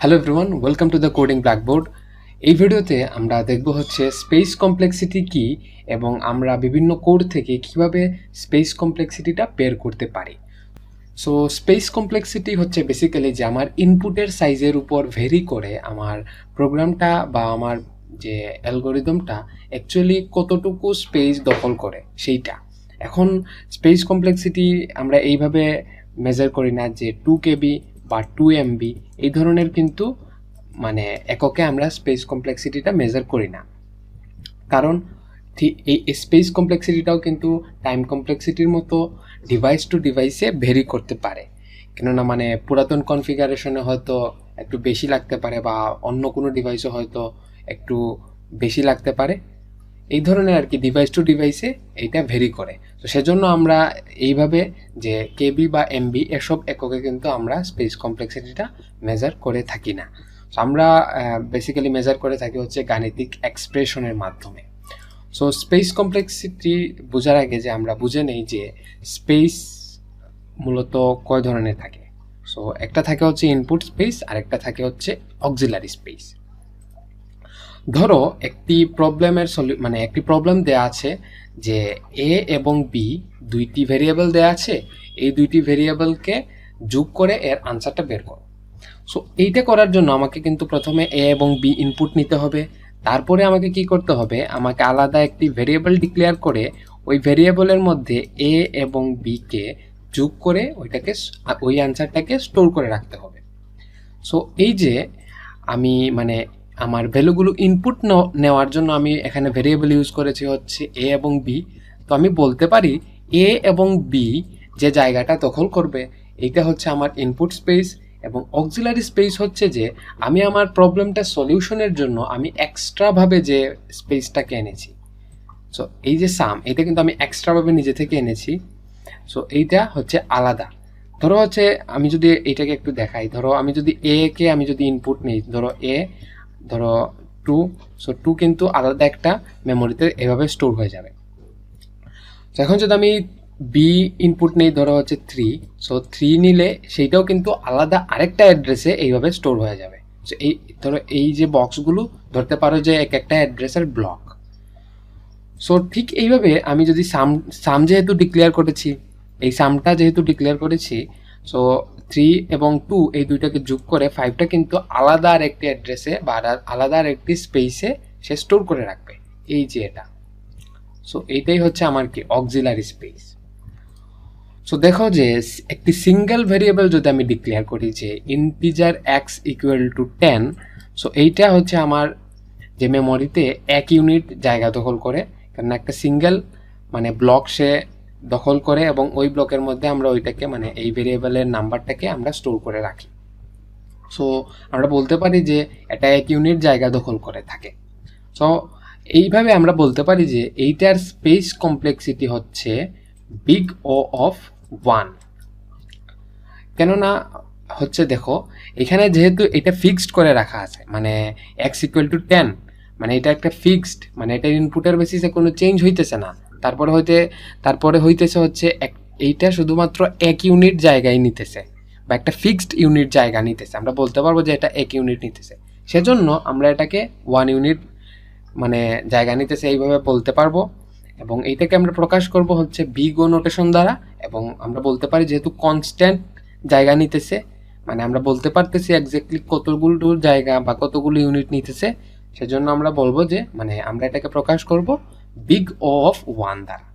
Hello everyone, welcome to the coding blackboard. এই ভিডিওতে আমরা দেখব হচ্ছে স্পেস কমপ্লেক্সিটি কি এবং আমরা বিভিন্ন কোড থেকে কিভাবে স্পেস কমপ্লেক্সিটিটা বের করতে পারি। সো স্পেস কমপ্লেক্সিটি হচ্ছে বেসিক্যালি যে আমার ইনপুটের সাইজের উপর ভেরি করে আমার প্রোগ্রামটা বা আমার যে অ্যালগোরিদমটা অ্যাকচুয়ালি কতটুকু স্পেস দখল করে সেইটা। এখন স্পেস কমপ্লেক্সিটি আমরা এইভাবে মেজার করি না যে 2 KB বা 2 MB এই ধরনের, কিন্তু মানে এককে আমরা স্পেস কমপ্লেক্সিটিটা মেজার করি না, কারণ এই স্পেস কমপ্লেক্সিটিটাও কিন্তু টাইম কমপ্লেক্সিটির মতো ডিভাইস টু ডিভাইসে ভেরি করতে পারে। কেননা মানে পুরাতন কনফিগারেশনে হয়তো একটু বেশি লাগতে পারে বা অন্য কোনো ডিভাইসে হয়তো একটু বেশি লাগতে পারে, এই ধরনের আর কি ডিভাইস টু ডিভাইসে এইটা ভেরি করে। তো সেজন্য আমরা এইভাবে যে কেবি বা এমবি এসব এককে কিন্তু আমরা স্পেস কমপ্লেক্সিটিটা মেজার করে থাকি না। তো আমরা বেসিক্যালি মেজার করে থাকি হচ্ছে গাণিতিক এক্সপ্রেশনের মাধ্যমে। সো স্পেস কমপ্লেক্সিটি বোঝার আগে যে আমরা বুঝে নেই যে স্পেস মূলত কয় ধরনের থাকে। সো একটা থাকে হচ্ছে ইনপুট স্পেস আর একটা থাকে হচ্ছে অক্সিলারি স্পেস। ধরো একটি একটি প্রবলেম দেয়া আছে যে এ এবং বি দুইটি ভেরিয়েবল দেয়া আছে, এই দুইটি ভেরিয়েবলকে যোগ করে এর আনসারটা বের করো। সো এইটা করার জন্য আমাকে কিন্তু প্রথমে এ এবং বি ইনপুট নিতে হবে। তারপরে আমাকে কি করতে হবে, আমাকে আলাদা একটি ভেরিয়েবল ডিক্লেয়ার করে ওই ভেরিয়েবলের মধ্যে এ এবং বি কে যোগ করে ওই আনসারটাকে স্টোর করে রাখতে হবে। সো এই যে আমি আমার ভ্যালুগুলো ইনপুট নেওয়ার জন্য আমি এখানে ভেরিয়েবল ইউজ করেছি হচ্ছে এ এবং বি। তো আমি বলতে পারি এ এবং বি যে জায়গাটা দখল করবে এইটা হচ্ছে আমার ইনপুট স্পেস, এবং অক্সিলারি স্পেস হচ্ছে যে আমি আমার প্রবলেমটা সলিউশনের জন্য আমি এক্সট্রাভাবে যে স্পেসটাকে এনেছি। সো এই যে সাম, এটা কিন্তু আমি এক্সট্রাভাবে নিজে থেকে এনেছি। সো এইটা হচ্ছে আলাদা। ধরো হচ্ছে আমি যদি এইটাকে একটু দেখাই, ধরো আমি যদি আমি যদি ইনপুট নিই, ধরো 2, সো 2 কিন্তু আলাদা একটা মেমোরিতে এভাবে স্টোর হয়ে যাবে। তো এখন যদি আমি বি ইনপুট নেই, ধরো হচ্ছে 3, সো 3 নিলে সেইটাও কিন্তু আলাদা আরেকটা অ্যাড্রেসে এইভাবে স্টোর হয়ে যাবে। সো ধরো এই যে বক্সগুলো ধরতে পারো যে এক একটা অ্যাড্রেসের ব্লক। সো ঠিক এইভাবে আমি যদি সাম যেহেতু ডিক্লেয়ার করেছি, এই সামটা যেহেতু ডিক্লেয়ার করেছি, সো 3 এবং 2 এই দুইটাকে যোগ করে 5টা কিন্তু আলাদা আর একটি অ্যাড্রেসে বা আলাদা আর একটি স্পেসে সে স্টোর করে রাখবে, এই যে এটা। সো এইটাই হচ্ছে আমার কি অক্সিলারি স্পেস। সো দেখো যে একটি সিঙ্গেল ভেরিয়েবল যদি আমি ডিক্লেয়ার করি যে integer x equal to 10, so এইটা হচ্ছে আমার যে মেমোরিতে 1 ইউনিট জায়গা দখল করে, কারণ একটা সিঙ্গেল ব্লক সে দখল করে এবং ওই ব্লকের মধ্যে আমরা ওইটাকে এই ভেরিয়েবলের নাম্বারটাকে আমরা স্টোর করে রাখি। সো আমরা বলতে পারি যে এটা 1 ইউনিট জায়গা দখল করে থাকে। সো এইভাবে আমরা বলতে পারি যে এইটার স্পেস কমপ্লেক্সিটি হচ্ছে বিগ ও অফ 1। কেননা হচ্ছে দেখো এখানে যেহেতু এটা ফিক্সড করে রাখা আছে, এক্স ইকুয়াল টু 10, এটা একটা ফিক্সড, এটা ইনপুটের বেসিসে কোনো চেঞ্জ হইতেছে না। তারপরে হইতেছে হচ্ছে এইটা শুধুমাত্র 1 ইউনিট জায়গায় নিতেছে বা একটা ফিক্সড ইউনিট জায়গা নিতেছে। আমরা বলতে পারবো যে এটা 1 ইউনিট নিতেছে, সেজন্য আমরা এটাকে 1 ইউনিট জায়গা নিতেছে এইভাবে বলতে পারবো। এবং এইটাকে আমরা প্রকাশ করব হচ্ছে বিগ ও নোটেশন দ্বারা। এবং আমরা বলতে পারি যেহেতু কনস্ট্যান্ট জায়গা নিতেছে, আমরা বলতে পারতেছি এক্স্যাক্টলি কতগুলো জায়গা বা কতগুলো ইউনিট নিতেছে, সেজন্য আমরা বলবো যে আমরা এটাকে প্রকাশ করব বিগ ও অফ 1 দ্বারা,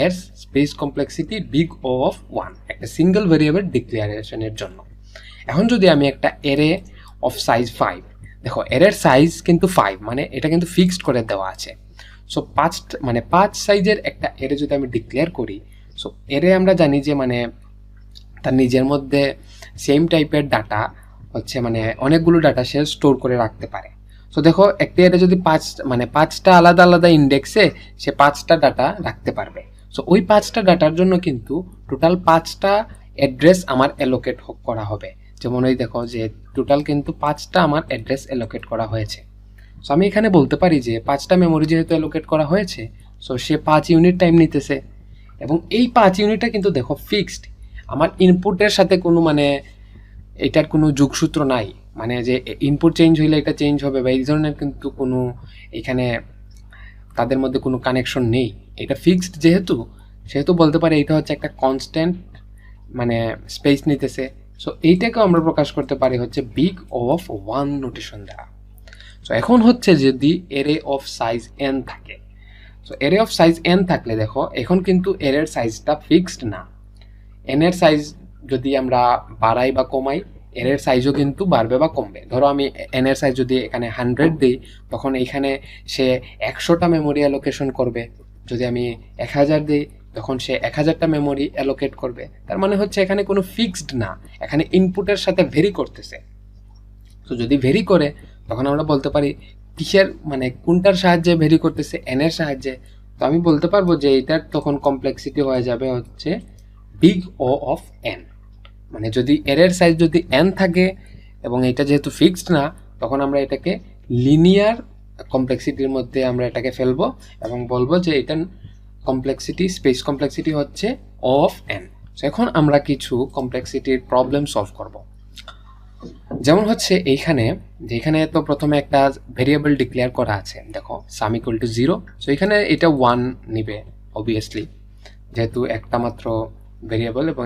এর space complexity big O of 1 একটা সিঙ্গেল ভেরিয়েবল ডিক্লারেশনের জন্য। এখন যদি আমি একটা এরে অফ সাইজ 5, দেখো এরের সাইজ কিন্তু 5, এটা কিন্তু ফিক্সড করে দেওয়া আছে। সো 5 সাইজের একটা এরে যদি আমি ডিক্লেয়ার করি, সো এরে আমরা জানি যে তার নিজের মধ্যে সেম টাইপের ডাটা হচ্ছে অনেকগুলো ডাটা সে স্টোর করে রাখতে পারে। সো দেখো একটা এরে যদি 5টা আলাদা আলাদা ইন্ডেক্সে সে 5টা ডাটা রাখতে পারবে। সো ওই 5টা ডাটার জন্য কিন্তু টোটাল 5টা অ্যাড্রেস আমার অ্যালোকেট করা হবে। যেমন এই দেখো যে টোটাল কিন্তু 5টা আমার অ্যাড্রেস অ্যালোকেট করা হয়েছে। সো আমি এখানে বলতে পারি যে 5টা মেমোরি যেহেতু অ্যালোকেট করা হয়েছে, সো সে 5 ইউনিট টাইম নিতেছে। এবং এই 5 ইউনিটটা কিন্তু দেখো ফিক্সড, আমার ইনপুটের সাথে কোনো এটার কোনো যোগসূত্র নাই। মানে যে ইনপুট চেঞ্জ হইলে এটা চেঞ্জ হবে বা এই ধরনের কিন্তু কোনো এখানে তাদের মধ্যে কোনো কানেকশন নেই। এটা ফিক্সড সেহেতু বলতে পারি এটা হচ্ছে একটা কনস্ট্যান্ট মানে স্পেস নিতেছে। সো এইটাকেও আমরা প্রকাশ করতে পারি হচ্ছে বিগ অফ ওয়ান নোটেশন দ্বারা। সো এখন হচ্ছে যদি এরে অফ সাইজ এন থাকে, সো এরে অফ সাইজ এন থাকলে দেখো এখন কিন্তু এরের সাইজটা ফিক্সড না। এনের সাইজ যদি আমরা বাড়াই বা কমাই, এর সাইজও কিন্তু বাড়বে বা কমবে। ধরো আমি এনের সাইজ যদি এখানে 100 দিই, তখন এইখানে সে 100টা মেমোরি অ্যালোকেশন করবে। যদি আমি 1000 দিই, তখন সে 1000টা মেমোরি অ্যালোকেট করবে। তার মানে হচ্ছে এখানে কোনো ফিক্সড না, এখানে ইনপুটের সাথে ভেরি করতেছে। তো যদি ভেরি করে, তখন আমরা বলতে পারি কিসের মানে কোনটার সাহায্যে ভেরি করতেছে, এনের সাহায্যে। তো আমি বলতে পারবো যে এটার তখন কমপ্লেক্সিটি হয়ে যাবে হচ্ছে বিগ ও অফ এন। মানে যদি এর সাইজ যদি এন থাকে এবং এটা যেহেতু ফিক্সড না, তখন আমরা এটাকে লিনিয়ার কমপ্লেক্সিটির মধ্যে আমরা এটাকে ফেলবো এবং বলবো যে এটা কমপ্লেক্সিটি, স্পেস কমপ্লেক্সিটি হচ্ছে ও অফ এন। এখন আমরা কিছু কমপ্লেক্সিটির প্রবলেম সলভ করব। যেমন হচ্ছে যেখানে তো প্রথমে একটা ভেরিয়েবল ডিক্লেয়ার করা আছে, দেখো সাম ইকুয়াল টু 0। সো এখানে এটা 1 নিবে অবভিয়াসলি, যেহেতু একটা মাত্র ভেরিয়েবল এবং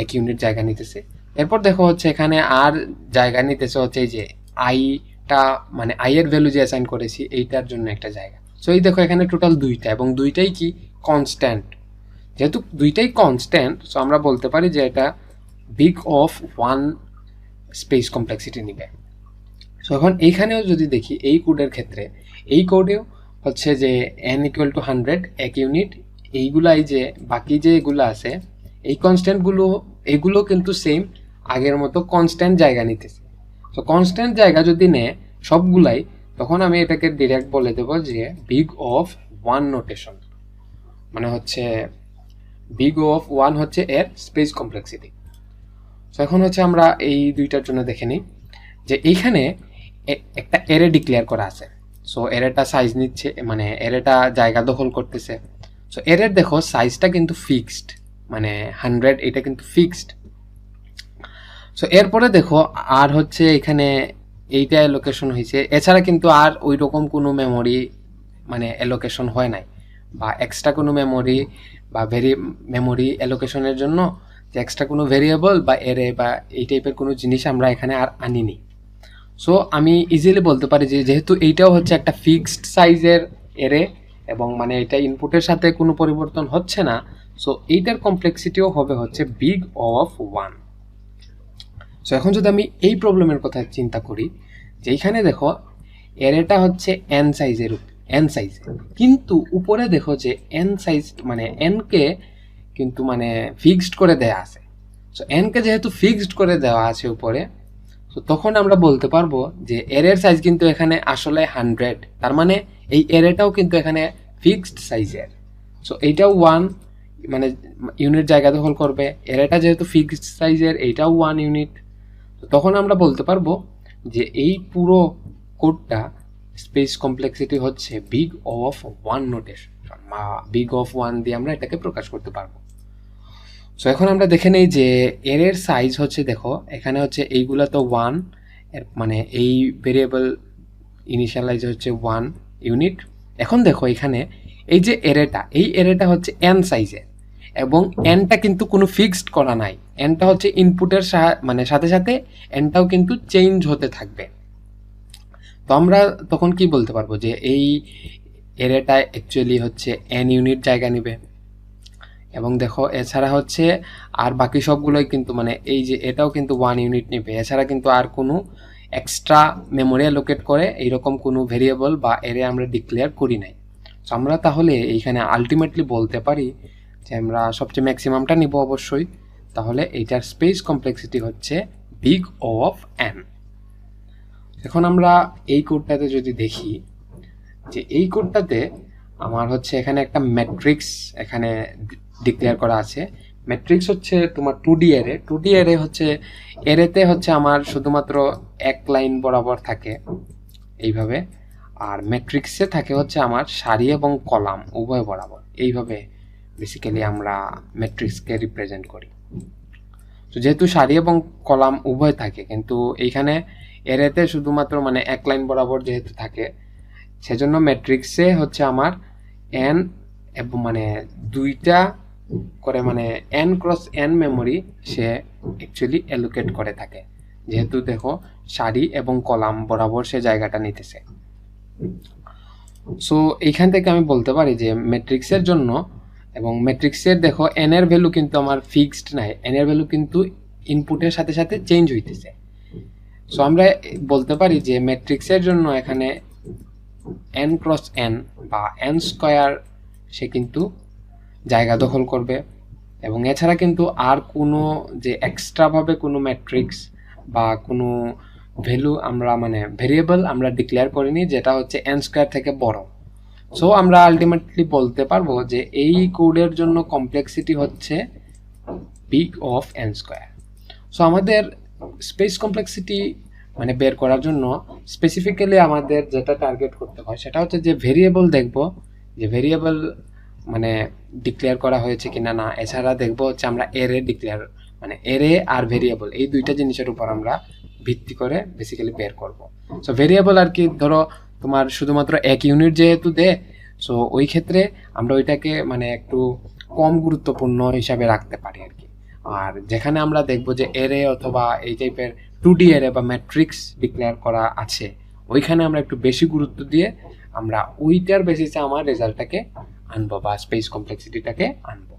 এক ইউনিট জায়গা নিতেছে। এরপর দেখো হচ্ছে এখানে আর জায়গা নিতেছে হচ্ছে এই যে আইটা, মানে আই এর ভ্যালু যে অ্যাসাইন করেছি এইটার জন্য একটা জায়গা। সো এই দেখো এখানে টোটাল 2টা এবং 2টাই কি কনস্ট্যান্ট। যেহেতু 2টাই কনস্ট্যান্ট, সো আমরা বলতে পারি যে এটা বিগ অফ 1 স্পেস কমপ্লেক্সিটি নিবে। সো এখন এইখানেও যদি দেখি এই কোডের ক্ষেত্রে, এই কোডেও হচ্ছে যে n ইকুয়াল টু 100 এক ইউনিট, এইগুলাই যে বাকি যে এগুলো আছে এই কনস্ট্যান্টগুলো, এগুলো কিন্তু সেম আগের মতো কনস্ট্যান্ট জায়গা নিতেছে। তো কনস্ট্যান্ট জায়গা যদি নেয় সবগুলাই, তখন আমি এটাকে ডিরেক্ট বলে দেবো যে বিগ অফ 1 নোটেশন, মানে হচ্ছে বিগ অফ 1 হচ্ছে এর স্পেস কমপ্লেক্সিটি। তো এখন হচ্ছে আমরা এই দুইটার জন্য দেখে নিই যে এইখানে একটা এরে ডিক্লেয়ার করা আছে। সো এরেটা সাইজ নিচ্ছে, মানে এরেটা জায়গা দখল করতেছে। সো এরের দেখো সাইজটা কিন্তু ফিক্সড, মানে 100 এটা কিন্তু ফিক্সড। সো এরপরে দেখো আর হচ্ছে এখানে এইটা অ্যালোকেশন হয়েছে, এছাড়া কিন্তু আর ওই রকম কোনো মেমোরি মানে অ্যালোকেশন হয় নাই, বা এক্সট্রা কোনো মেমোরি বা মেমোরি অ্যালোকেশনের জন্য যে এক্সট্রা কোনো ভেরিয়েবল বা এরে বা এই টাইপের কোনো জিনিস আমরা এখানে আর আনিনি। সো আমি ইজিলি বলতে পারি যে যেহেতু এইটাও হচ্ছে একটা ফিক্সড সাইজের এরে এবং মানে এটা ইনপুটের সাথে কোনো পরিবর্তন হচ্ছে না, সো এইটার কমপ্লেক্সিটিও হবে হচ্ছে বিগ অফ 1। সো এখন যদি আমি এই প্রবলেমের কথা চিন্তা করি, যে এইখানে দেখো এরেটা হচ্ছে এন সাইজের, কিন্তু উপরে দেখো যে এন সাইজ মানে এনকে কিন্তু মানে ফিক্সড করে দেওয়া আছে। সো এনকে যেহেতু ফিক্সড করে দেওয়া আছে উপরে, তো তখন আমরা বলতে পারবো যে এরের সাইজ কিন্তু এখানে আসলে 100, তার মানে এই এরেটাও কিন্তু এখানে ফিক্সড সাইজের। সো এইটাও 1 মানে ইউনিট জায়গা দখল করবে, এরেটা যেহেতু ফিক্সড সাইজের এইটাও 1 ইউনিট। তখন আমরা বলতে পারবো যে এই পুরো কোডটা স্পেস কমপ্লেক্সিটি হচ্ছে big of 1 notation, big of 1 দিয়ে আমরা এটাকে প্রকাশ করতে পারবো। সো এখন আমরা দেখে নেই যে এর সাইজ হচ্ছে, দেখো এখানে হচ্ছে এইগুলা তো 1, মানে এই ভেরিয়েবল ইনিশিয়ালাইজ হচ্ছে 1 ইউনিট। এখন দেখো এখানে এই যে এই এরেটা হচ্ছে এন সাইজের এবং এনটা কিন্তু কোনো ফিক্সড করা নাই, এনটা হচ্ছে ইনপুটের মানে সাথে সাথে এনটাও কিন্তু চেঞ্জ হতে থাকবে। তো আমরা তখন কি বলতে পারবো যে এই এরেটা অ্যাকচুয়ালি হচ্ছে এন ইউনিট জায়গা নেবে। এবং দেখো এছাড়া হচ্ছে আর বাকি সবগুলোই কিন্তু মানে এই যে এটাও কিন্তু 1 ইউনিট নেবে, এছাড়া কিন্তু আর কোনো এক্সট্রা মেমোরি অ্যালোকেট করে এইরকম কোনো ভেরিয়েবল বা এরে আমরা ডিক্লেয়ার করি নাই। তো আমরা তাহলে এইখানে আলটিমেটলি বলতে পারি যে আমরা সবচেয়ে ম্যাক্সিমামটা নিব অবশ্যই, তাহলে এইটার স্পেস কমপ্লেক্সিটি হচ্ছে বিগ অফ এন। এখন আমরা এই কোডটাতে যদি দেখি, যে এই কোডটাতে আমার হচ্ছে এখানে একটা ম্যাট্রিক্স এখানে ডিক্লেয়ার করা আছে। ম্যাট্রিক্স হচ্ছে তোমার 2D এরে হচ্ছে এরেতে হচ্ছে আমার শুধুমাত্র এক লাইন বরাবর থাকে এইভাবে, আর ম্যাট্রিক্সে থাকে হচ্ছে আমার সারি এবং কলাম উভয় বরাবর। এইভাবে বেসিক্যালি আমরা ম্যাট্রিক্সকে রিপ্রেজেন্ট করি। তো যেহেতু সারি এবং কলাম উভয় থাকে, কিন্তু এইখানে এরেতে শুধুমাত্র মানে এক লাইন বরাবর যেহেতু থাকে, সেজন্য ম্যাট্রিক্সে হচ্ছে আমার এন এবং মানে দুইটা করে মানে এন ক্রস এন মেমোরি সে অ্যাকচুয়ালি অ্যালোকেট করে থাকে, যেহেতু দেখো সারি এবং কলাম বরাবর সে জায়গাটা নিতেছে। সো এইখান থেকে আমি বলতে পারি যে ম্যাট্রিক্সের জন্য, এবং ম্যাট্রিক্সের দেখো এন এর ভ্যালু কিন্তু আমার ফিক্সড নাই, এন এর ভ্যালু কিন্তু ইনপুটের সাথে সাথে চেঞ্জ হইতেছে। সো আমরা বলতে পারি যে ম্যাট্রিক্সের জন্য এখানে এন ক্রস এন বা এন স্কয়ার সে কিন্তু জায়গা দখল করবে, এবং এছাড়া কিন্তু আর কোনো যে এক্সট্রাভাবে কোনো ম্যাট্রিক্স বা কোনো ভ্যালু আমরা মানে ভেরিয়েবল আমরা ডিক্লেয়ার করিনি যেটা হচ্ছে এন স্কয়ার থেকে বড়। সো আমরা আলটিমেটলি বলতে পারবো যে এই কোডের জন্য কমপ্লেক্সিটি হচ্ছে big of N square. So আমাদের স্পেস কমপ্লেক্সিটি মানে বের করার জন্য স্পেসিফিক্যালি আমাদের যেটা টার্গেট করতে হয় সেটা হচ্ছে যে ভেরিয়েবল দেখব, যে ভেরিয়েবল মানে ডিক্লেয়ার করা হয়েছে কিনা না। এছাড়া দেখব হচ্ছে আমরা এরে ডিক্লেয়ার মানে এরে আর ভেরিয়েবল এই দুইটা জিনিসের উপর আমরা ভিত্তি করে বেসিক্যালি বের করব। সো ভেরিয়েবল আর কি ধরো তোমার শুধুমাত্র এক ইউনিট যেহেতু দে, সো ওই ক্ষেত্রে আমরা ওইটাকে মানে একটু কম গুরুত্বপূর্ণ হিসাবে রাখতে পারি আর কি। আর যেখানে আমরা দেখব যে এরে অথবা এই টাইপের 2D এরে বা ম্যাট্রিক্স ডিক্লেয়ার করা আছে, ওইখানে আমরা একটু বেশি গুরুত্ব দিয়ে আমরা ওইটার বেসিসে আমার রেজাল্টটাকে আনবো বা স্পেস কমপ্লেক্সিটিটাকে আনবো।